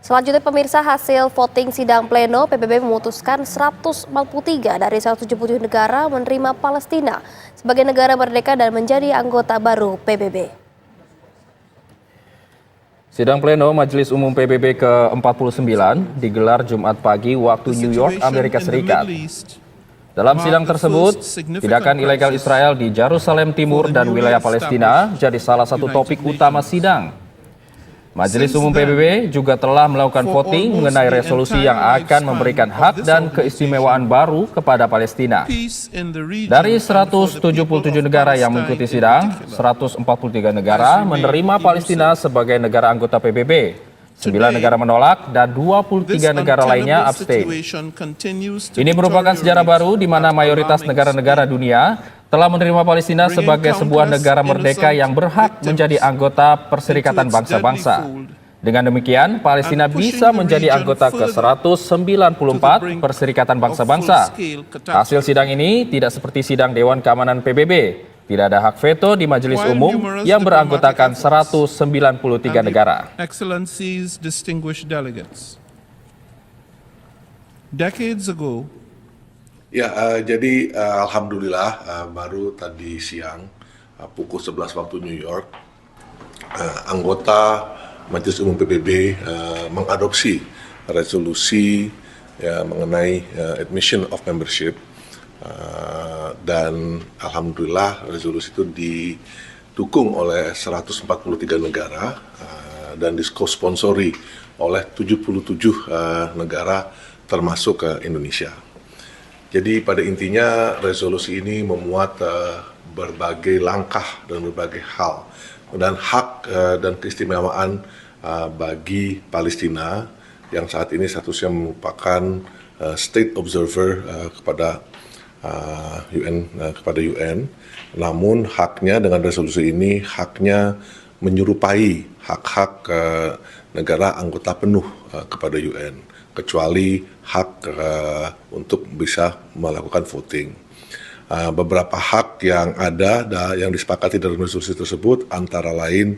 Selanjutnya pemirsa, hasil voting sidang pleno PBB memutuskan 143 dari 177 negara menerima Palestina sebagai negara merdeka dan menjadi anggota baru PBB. Sidang pleno Majelis Umum PBB ke-49 digelar Jumat pagi waktu New York, Amerika Serikat. Dalam sidang tersebut, tindakan ilegal Israel di Yerusalem Timur dan wilayah Palestina jadi salah satu topik utama sidang. Majelis Umum PBB juga telah melakukan voting mengenai resolusi yang akan memberikan hak dan keistimewaan baru kepada Palestina. Dari 177 negara yang mengikuti sidang, 143 negara menerima Palestina sebagai negara anggota PBB. 9 negara menolak dan 23 negara lainnya abstain. Ini merupakan sejarah baru di mana mayoritas negara-negara dunia telah menerima Palestina sebagai sebuah negara merdeka yang berhak menjadi anggota Perserikatan Bangsa-Bangsa. Dengan demikian, Palestina bisa menjadi anggota ke-194 Perserikatan Bangsa-Bangsa. Hasil sidang ini tidak seperti sidang Dewan Keamanan PBB. Tidak ada hak veto di Majelis Umum yang beranggotakan 193 negara. Excellencies, distinguished delegates. Decades ago, jadi alhamdulillah baru tadi siang pukul 11 waktu New York anggota Majelis Umum PBB mengadopsi resolusi mengenai admission of membership dan alhamdulillah resolusi itu didukung oleh 143 negara dan disponsori oleh 77 negara termasuk Indonesia. Jadi pada intinya resolusi ini memuat berbagai langkah dan berbagai hal dan hak dan keistimewaan bagi Palestina yang saat ini statusnya merupakan state observer kepada UN. Namun haknya dengan resolusi ini haknya menyerupai hak-hak negara anggota penuh kepada UN, kecuali hak untuk bisa melakukan voting. Beberapa hak yang ada yang disepakati dalam resolusi tersebut antara lain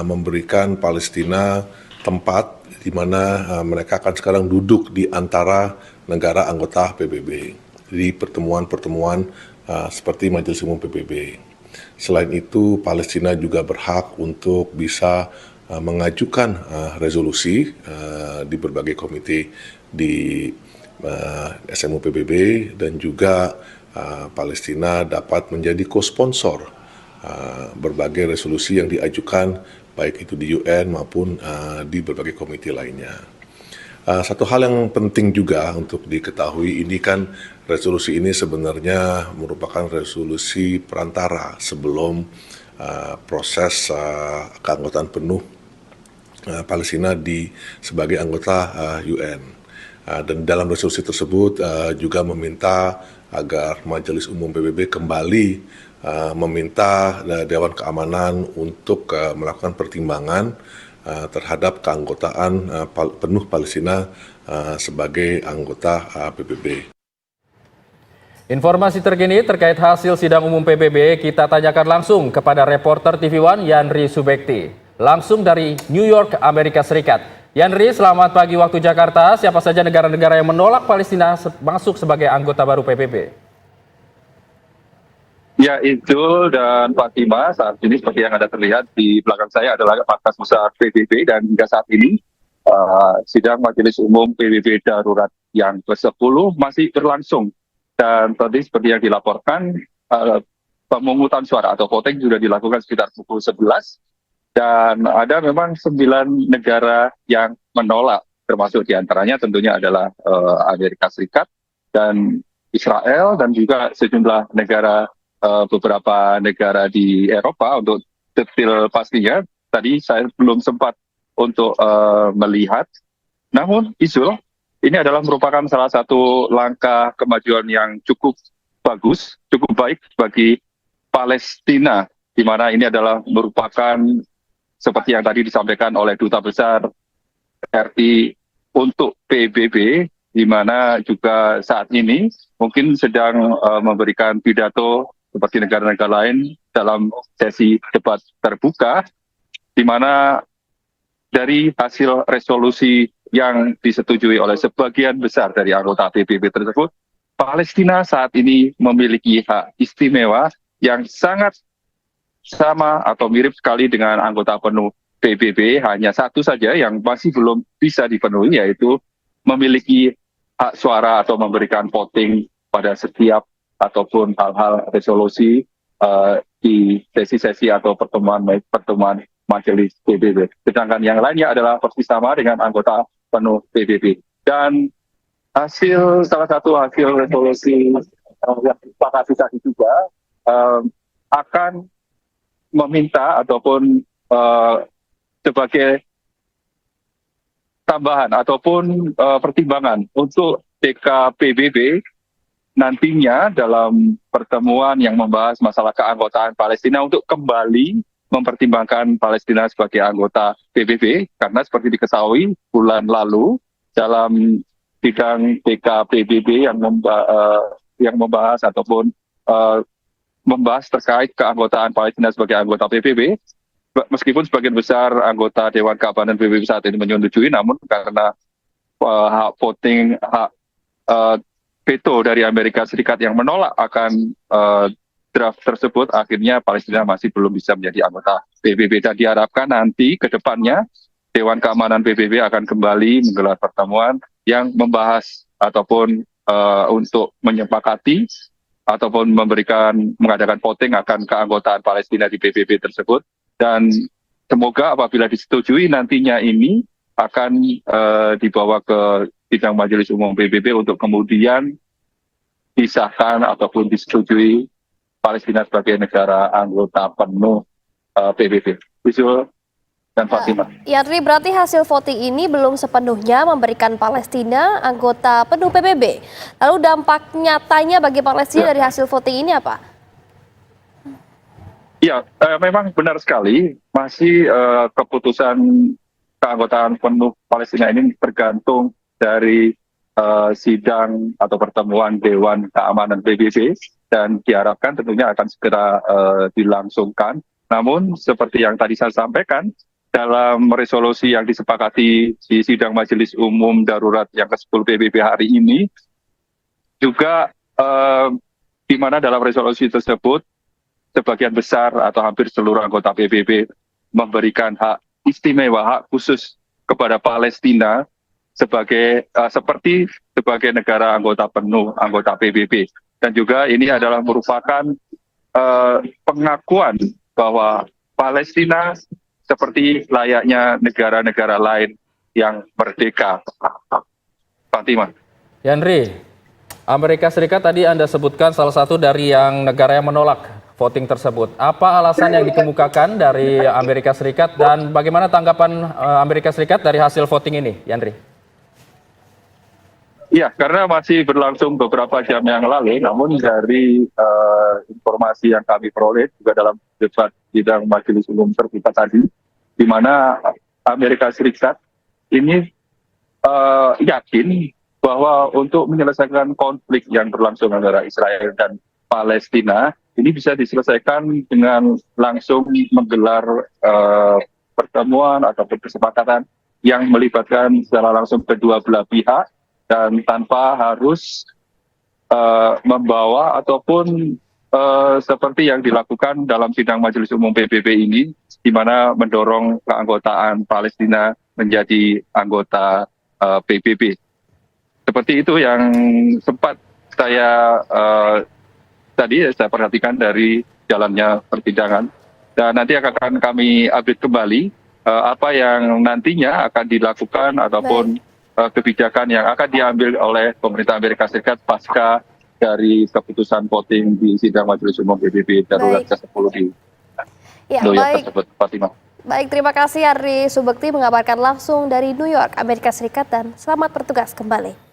memberikan Palestina tempat di mana mereka akan sekarang duduk di antara negara anggota PBB di pertemuan-pertemuan seperti Majelis Umum PBB. Selain itu, Palestina juga berhak untuk bisa mengajukan resolusi di berbagai komite di SMU PBB dan juga Palestina dapat menjadi co-sponsor berbagai resolusi yang diajukan baik itu di UN maupun di berbagai komite lainnya. Satu hal yang penting juga untuk diketahui, ini kan resolusi ini sebenarnya merupakan resolusi perantara sebelum proses keanggotaan penuh Palestina sebagai anggota UN. Dan dalam resolusi tersebut juga meminta agar Majelis Umum PBB kembali meminta Dewan Keamanan untuk melakukan pertimbangan terhadap keanggotaan penuh Palestina sebagai anggota PBB. Informasi terkini terkait hasil sidang umum PBB kita tanyakan langsung kepada reporter TV One Yanri Subekti, langsung dari New York, Amerika Serikat. Yanri, selamat pagi waktu Jakarta. Siapa saja negara-negara yang menolak Palestina masuk sebagai anggota baru PBB? Ya, itu dan Fatima, saat ini seperti yang ada terlihat di belakang saya adalah markas besar PBB dan hingga saat ini sidang Majelis Umum PBB Darurat yang ke-10 masih berlangsung. Dan tadi seperti yang dilaporkan, pemungutan suara atau voting sudah dilakukan sekitar pukul 11 dan ada memang 9 negara yang menolak, termasuk diantaranya tentunya adalah Amerika Serikat dan Israel dan juga sejumlah negara beberapa negara di Eropa. Untuk detail pastinya tadi saya belum sempat untuk melihat. Namun Isul, ini adalah merupakan salah satu langkah kemajuan yang cukup bagus, cukup baik bagi Palestina, di mana ini adalah merupakan seperti yang tadi disampaikan oleh Duta Besar RI untuk PBB, di mana juga saat ini mungkin sedang memberikan pidato seperti negara-negara lain dalam sesi debat terbuka, di mana dari hasil resolusi yang disetujui oleh sebagian besar dari anggota PBB tersebut, Palestina saat ini memiliki hak istimewa yang sangat sama atau mirip sekali dengan anggota penuh PBB. Hanya satu saja yang masih belum bisa dipenuhi, yaitu memiliki hak suara atau memberikan voting pada setiap ataupun hal-hal resolusi di sesi-sesi atau pertemuan majelis PBB. Sedangkan yang lainnya adalah persis sama dengan anggota penuh PBB. Dan salah satu hasil resolusi yang disepakati tadi juga akan meminta ataupun sebagai tambahan ataupun pertimbangan untuk DKPBB nantinya dalam pertemuan yang membahas masalah keanggotaan Palestina untuk kembali mempertimbangkan Palestina sebagai anggota PBB, karena seperti diketahui bulan lalu dalam sidang DKPBB yang membahas ataupun membahas terkait keanggotaan Palestina sebagai anggota PBB, meskipun sebagian besar anggota Dewan Keamanan PBB saat ini menyetujui, namun karena hak voting, hak veto dari Amerika Serikat yang menolak akan draft tersebut, akhirnya Palestina masih belum bisa menjadi anggota PBB. Dan diharapkan nanti ke depannya Dewan Keamanan PBB akan kembali menggelar pertemuan yang membahas ataupun untuk menyepakati ataupun mengadakan voting akan keanggotaan Palestina di PBB tersebut. Dan semoga apabila disetujui nantinya ini akan dibawa ke sidang Majelis Umum PBB untuk kemudian disahkan ataupun disetujui Palestina sebagai negara anggota penuh PBB. Yusuf dan Fatimah. Yandri, berarti hasil voting ini belum sepenuhnya memberikan Palestina anggota penuh PBB. Lalu dampak nyatanya bagi Palestina dari hasil voting ini apa? Ya, memang benar sekali. Masih keputusan keanggotaan penuh Palestina ini tergantung dari sidang atau pertemuan Dewan Keamanan PBB, dan diharapkan tentunya akan segera dilangsungkan. Namun seperti yang tadi saya sampaikan, dalam resolusi yang disepakati di sidang Majelis Umum Darurat yang ke-10 PBB hari ini, juga di mana dalam resolusi tersebut sebagian besar atau hampir seluruh anggota PBB memberikan hak istimewa, hak khusus kepada Palestina seperti sebagai negara anggota penuh anggota PBB. Dan juga ini adalah merupakan pengakuan bahwa Palestina seperti layaknya negara-negara lain yang merdeka. Fatimah. Yandri, Amerika Serikat tadi Anda sebutkan salah satu dari yang negara yang menolak voting tersebut. Apa alasan yang dikemukakan dari Amerika Serikat dan bagaimana tanggapan Amerika Serikat dari hasil voting ini, Yandri? Ya, karena masih berlangsung beberapa jam yang lalu, namun dari informasi yang kami peroleh juga dalam debat sidang Majelis Umum terbuka tadi, di mana Amerika Serikat ini yakin bahwa untuk menyelesaikan konflik yang berlangsung antara Israel dan Palestina, ini bisa diselesaikan dengan langsung menggelar pertemuan ataupun kesepakatan yang melibatkan secara langsung kedua belah pihak, dan tanpa harus membawa ataupun seperti yang dilakukan dalam sidang Majelis Umum PBB ini, di mana mendorong keanggotaan Palestina menjadi anggota PBB. Seperti itu yang sempat saya saya perhatikan dari jalannya persidangan. Dan nanti akan kami update kembali apa yang nantinya akan dilakukan ataupun kebijakan yang akan diambil oleh pemerintah Amerika Serikat pasca dari keputusan voting di sidang Majelis Umum PBB Darurat ke-10 di New York tersebut. Fatimah. Baik, terima kasih Yandri Subekti mengabarkan langsung dari New York, Amerika Serikat, dan selamat bertugas kembali.